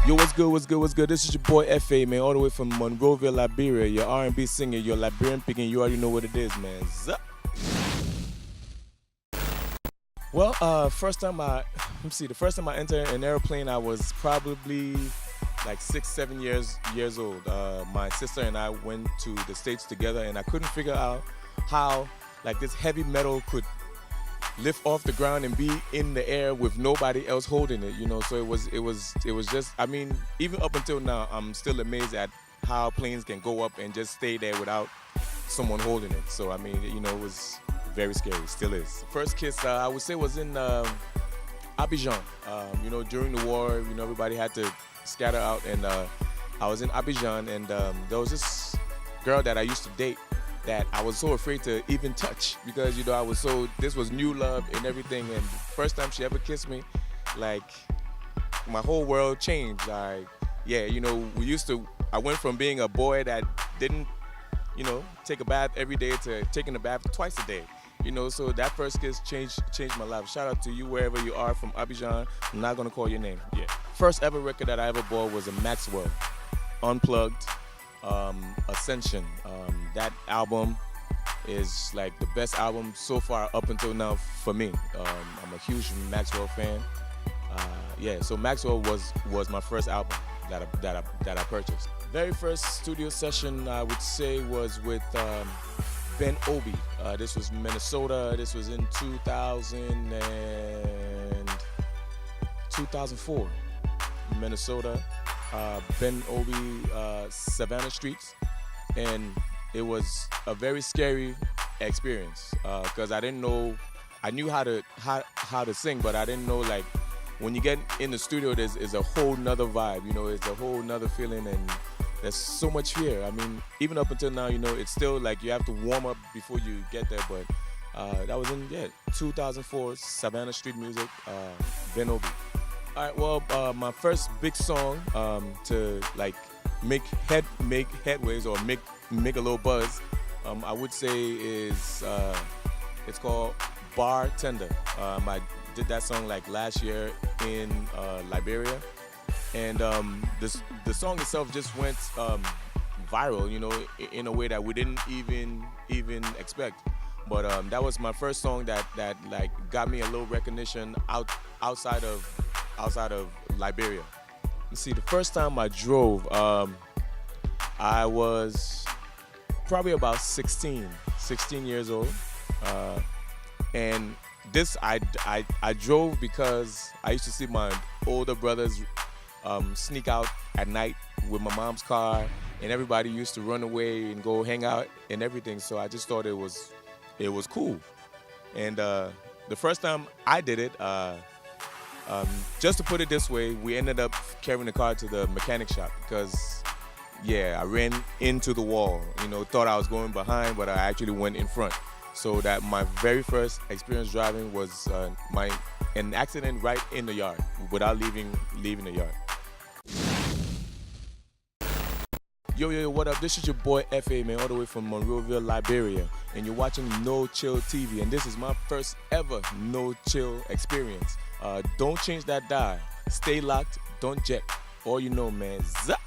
Yo, what's good, what's good, what's good? This is your boy F.A., man, all the way from Monrovia, Liberia. Your R&B singer, your Liberian picking, you already know what it is, man. Zup. Well, the first time I entered an airplane, I was probably like 6, 7 years old. My sister and I went to the States together, and I couldn't figure out how like this heavy metal could lift off the ground and be in the air with nobody else holding it, you know. So it was just, I mean, even up until now, I'm still amazed at how planes can go up and just stay there without someone holding it. So I mean, you know, it was very scary, still is. First kiss, I would say, was in Abidjan. You know, during the war, you know, everybody had to scatter out, and I was in Abidjan, and there was this girl that I used to date that I was so afraid to even touch, because, you know, this was new love and everything, and first time she ever kissed me, like, my whole world changed. Like, yeah, you know, I went from being a boy that didn't, you know, take a bath every day to taking a bath twice a day. You know, so that first kiss changed my life. Shout out to you wherever you are from Abidjan. I'm not gonna call your name. Yeah. First ever record that I ever bought was a Maxwell Unplugged Ascension. That album is like the best album so far up until now for me. I'm a huge Maxwell fan. Yeah, so Maxwell was my first album that I purchased. Very first studio session I would say was with Ben Obi. This was Minnesota. This was in 2004, Minnesota. Ben Obi, Savannah Streets, and it was a very scary experience because I didn't know. I knew how to sing, but I didn't know, like, when you get in the studio, there's a whole nother vibe. You know, it's a whole nother feeling, and there's so much fear. I mean, even up until now, you know, it's still like you have to warm up before you get there. But that was in 2004, Savannah Street Music, Ben Obi. All right, well, my first big song to like make headways or make a little buzz, I would say is it's called Bartender. I did that song like last year in Liberia. And the song itself just went viral, you know, in a way that we didn't even expect. But that was my first song that like got me a little recognition outside of Liberia. You see, the first time I drove, I was probably about 16 years old, and this I drove because I used to see my older brothers sneak out at night with my mom's car, and everybody used to run away and go hang out and everything. So I just thought it was cool. And the first time I did it, just to put it this way, we ended up carrying the car to the mechanic shop because, yeah, I ran into the wall. You know, thought I was going behind, but I actually went in front. So that my very first experience driving was an accident right in the yard without leaving the yard. Yo, what up? This is your boy F.A., man, all the way from Monrovia, Liberia, and you're watching NoChill TV, and this is my first ever NoChill experience. Don't change that dial. Stay locked. Don't jet. All you know, man. Zap!